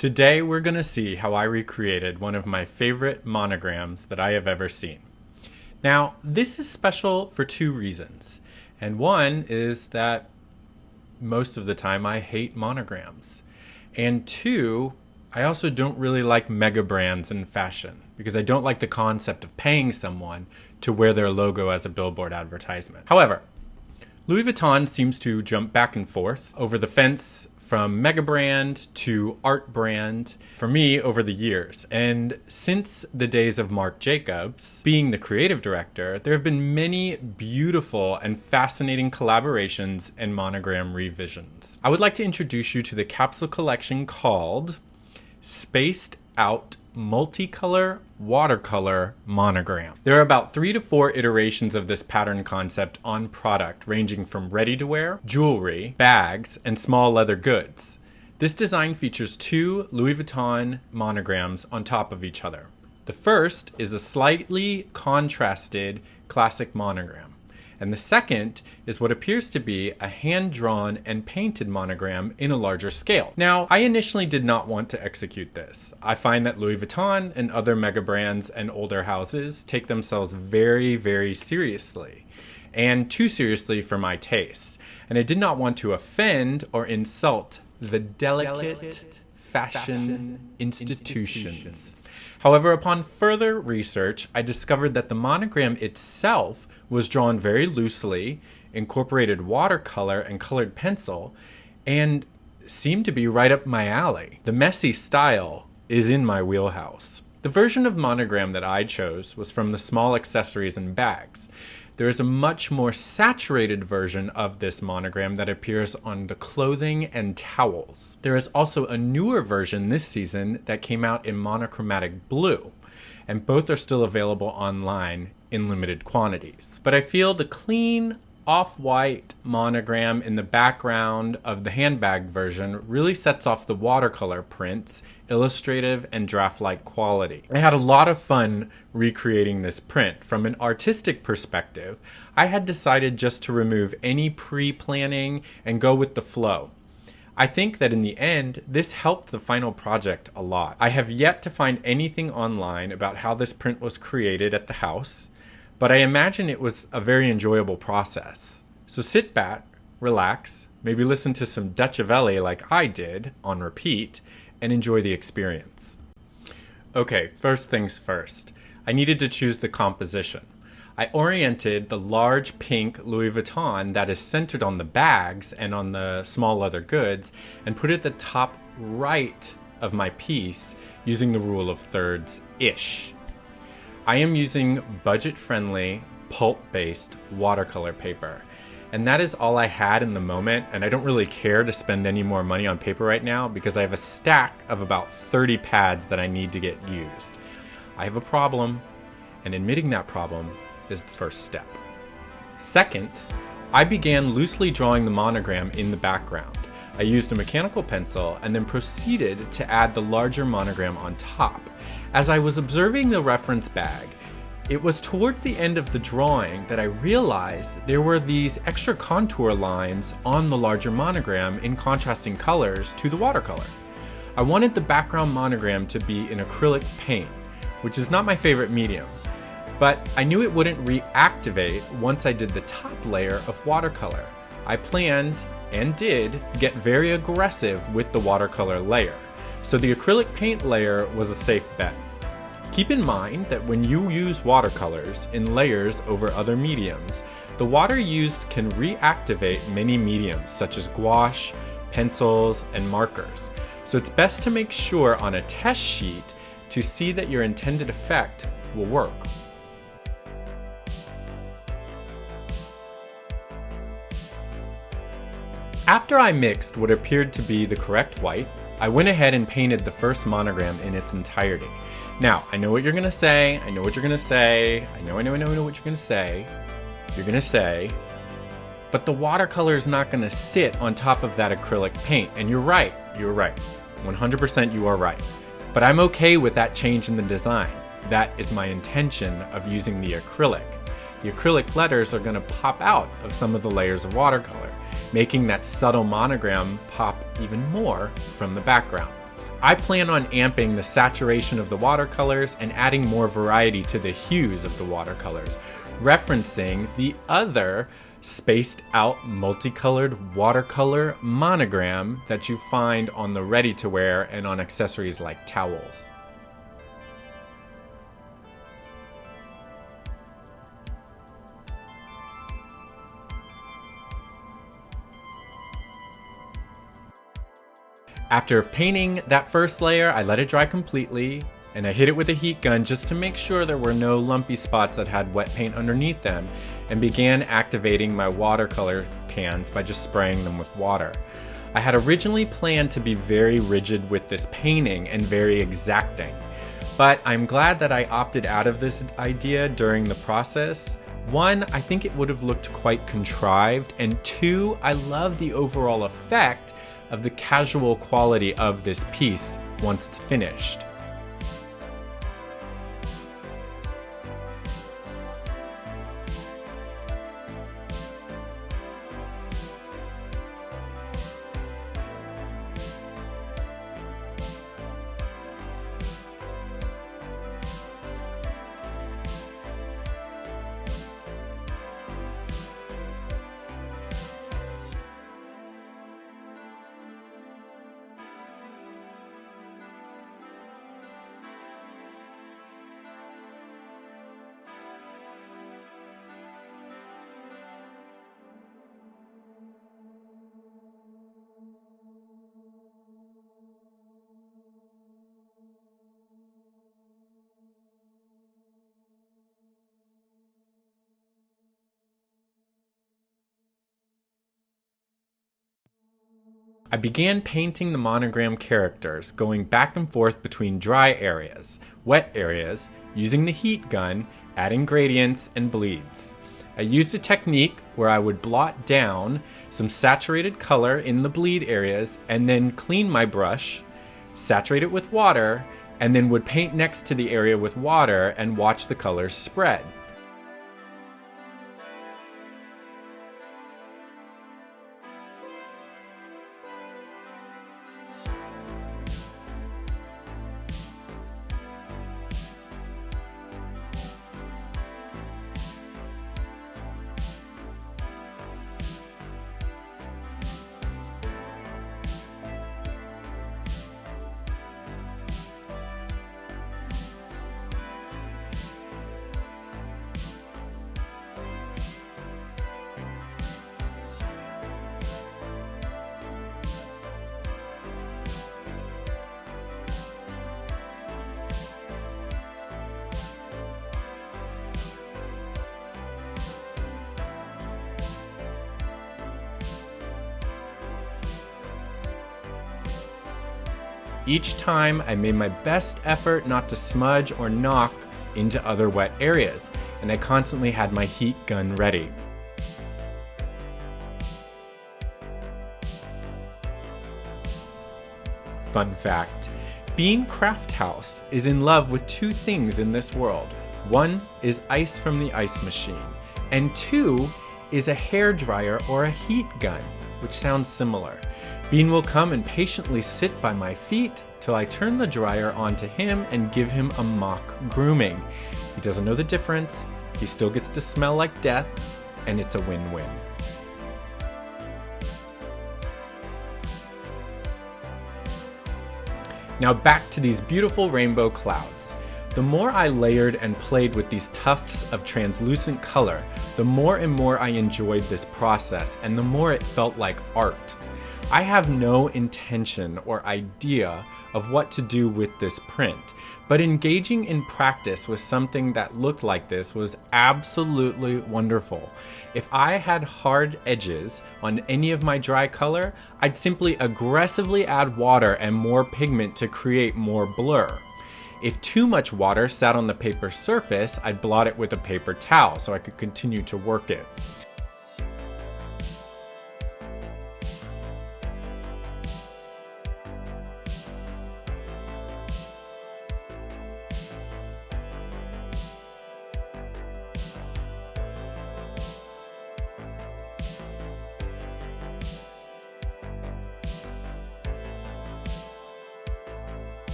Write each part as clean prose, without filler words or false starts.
Today we're going to see how I recreated one of my favorite monograms that I have ever seen. Now, this is special for two reasons. And one is that most of the time I hate monograms. And two, I also don't really like mega brands in fashion because I don't like the concept of paying someone to wear their logo as a billboard advertisement. However, Louis Vuitton seems to jump back and forth over the fence from mega brand to art brand for me over the years. And since the days of Marc Jacobs being the creative director, there have been many beautiful and fascinating collaborations and monogram revisions. I would like to introduce you to the capsule collection called Spaced Out Multicolor Watercolor Monogram. There are about 3 to 4 iterations of this pattern concept on product, ranging from ready-to-wear, jewelry, bags, and small leather goods. This design features 2 Louis Vuitton monograms on top of each other. The first is a slightly contrasted classic monogram, and the second is what appears to be a hand-drawn and painted monogram in a larger scale. Now, I initially did not want to execute this. I find that Louis Vuitton and other mega brands and older houses take themselves very, very seriously, and too seriously for my taste. And I did not want to offend or insult the delicate fashion institutions. However, upon further research, I discovered that the monogram itself was drawn very loosely, incorporated watercolor and colored pencil, and seemed to be right up my alley. The messy style is in my wheelhouse. The version of monogram that I chose was from the small accessories and bags. There is a much more saturated version of this monogram that appears on the clothing and towels. There is also a newer version this season that came out in monochromatic blue, and both are still available online in limited quantities. But I feel the clean, off-white monogram in the background of the handbag version really sets off the watercolor print's illustrative and draft-like quality. I had a lot of fun recreating this print. From an artistic perspective, I had decided just to remove any pre-planning and go with the flow. I think that in the end, this helped the final project a lot. I have yet to find anything online about how this print was created at the house, but I imagine it was a very enjoyable process. So sit back, relax, maybe listen to some Dutch Welle like I did on repeat, and enjoy the experience. Okay, first things first. I needed to choose the composition. I oriented the large pink Louis Vuitton that is centered on the bags and on the small leather goods and put it at the top right of my piece using the rule of thirds-ish. I am using budget-friendly, pulp-based watercolor paper. And that is all I had in the moment, and I don't really care to spend any more money on paper right now because I have a stack of about 30 pads that I need to get used. I have a problem, and admitting that problem is the first step. Second, I began loosely drawing the monogram in the background. I used a mechanical pencil and then proceeded to add the larger monogram on top. As I was observing the reference bag, it was towards the end of the drawing that I realized there were these extra contour lines on the larger monogram in contrasting colors to the watercolor. I wanted the background monogram to be in acrylic paint, which is not my favorite medium, but I knew it wouldn't reactivate once I did the top layer of watercolor. I planned, and did, get very aggressive with the watercolor layer, so the acrylic paint layer was a safe bet. Keep in mind that when you use watercolors in layers over other mediums, the water used can reactivate many mediums such as gouache, pencils, and markers. So it's best to make sure on a test sheet to see that your intended effect will work. After I mixed what appeared to be the correct white, I went ahead and painted the first monogram in its entirety. Now, I know what you're gonna say, I know what you're gonna say, I know what you're gonna say. You're gonna say, but the watercolor is not gonna sit on top of that acrylic paint. And you're right. 100% you are right. But I'm okay with that change in the design. That is my intention of using the acrylic. The acrylic letters are gonna pop out of some of the layers of watercolor, making that subtle monogram pop even more from the background. I plan on amping the saturation of the watercolors and adding more variety to the hues of the watercolors, referencing the other spaced out multicolored watercolor monogram that you find on the ready-to-wear and on accessories like towels. After painting that first layer, I let it dry completely, and I hit it with a heat gun just to make sure there were no lumpy spots that had wet paint underneath them, and began activating my watercolor pans by just spraying them with water. I had originally planned to be very rigid with this painting and very exacting, but I'm glad that I opted out of this idea during the process. One, I think it would have looked quite contrived, and two, I love the overall effect of the casual quality of this piece once it's finished. I began painting the monogram characters, going back and forth between dry areas, wet areas, using the heat gun, adding gradients and bleeds. I used a technique where I would blot down some saturated color in the bleed areas and then clean my brush, saturate it with water, and then would paint next to the area with water and watch the colors spread. Each time I made my best effort not to smudge or knock into other wet areas, and I constantly had my heat gun ready. Fun fact, Bean Craft House is in love with two things in this world. One is ice from the ice machine, and two is a hairdryer or a heat gun, which sounds similar. Bean will come and patiently sit by my feet till I turn the dryer onto him and give him a mock grooming. He doesn't know the difference, he still gets to smell like death, and it's a win-win. Now back to these beautiful rainbow clouds. The more I layered and played with these tufts of translucent color, the more and more I enjoyed this process, and the more it felt like art. I have no intention or idea of what to do with this print, but engaging in practice with something that looked like this was absolutely wonderful. If I had hard edges on any of my dry color, I'd simply aggressively add water and more pigment to create more blur. If too much water sat on the paper surface, I'd blot it with a paper towel so I could continue to work it.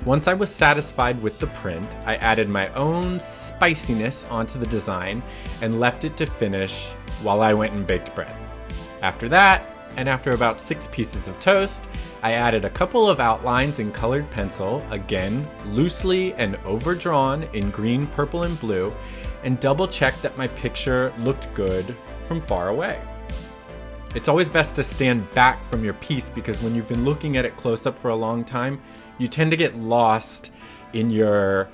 Once I was satisfied with the print, I added my own spiciness onto the design and left it to finish while I went and baked bread. After that, and after about 6 pieces of toast, I added a couple of outlines in colored pencil, again loosely and overdrawn in green, purple, and blue, and double checked that my picture looked good from far away. It's always best to stand back from your piece because when you've been looking at it close up for a long time, you tend to get lost in your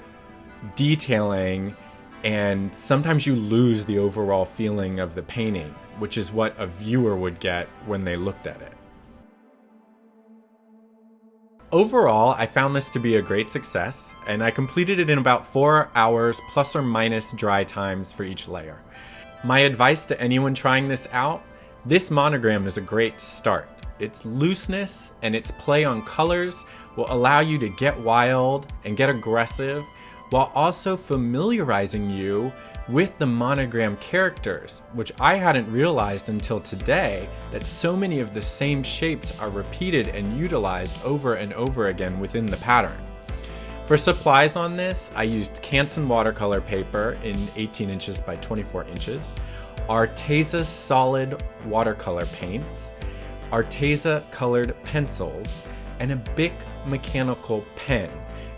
detailing and sometimes you lose the overall feeling of the painting, which is what a viewer would get when they looked at it. Overall, I found this to be a great success, and I completed it in about 4 hours plus or minus dry times for each layer. My advice to anyone trying this out: this monogram is a great start. Its looseness and its play on colors will allow you to get wild and get aggressive while also familiarizing you with the monogram characters, which I hadn't realized until today, that so many of the same shapes are repeated and utilized over and over again within the pattern. For supplies on this, I used Canson watercolor paper in 18 inches by 24 inches, Arteza solid watercolor paints, Arteza colored pencils, and a Bic mechanical pen.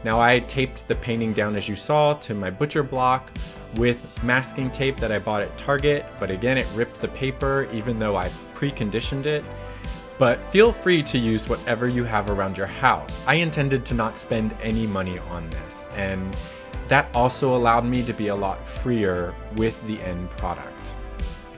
Now I taped the painting down, as you saw, to my butcher block with masking tape that I bought at Target, but again it ripped the paper even though I preconditioned it. But feel free to use whatever you have around your house. I intended to not spend any money on this, and that also allowed me to be a lot freer with the end product.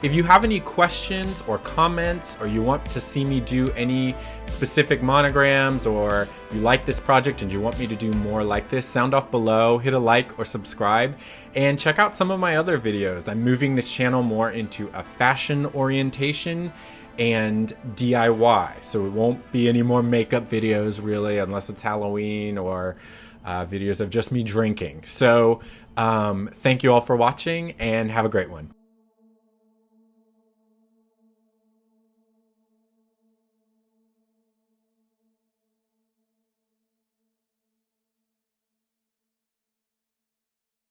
If you have any questions or comments, or you want to see me do any specific monograms, or you like this project and you want me to do more like this, sound off below, hit a like or subscribe, and check out some of my other videos. I'm moving this channel more into a fashion orientation and DIY, so it won't be any more makeup videos really, unless it's Halloween, or videos of just me drinking. So thank you all for watching and have a great one.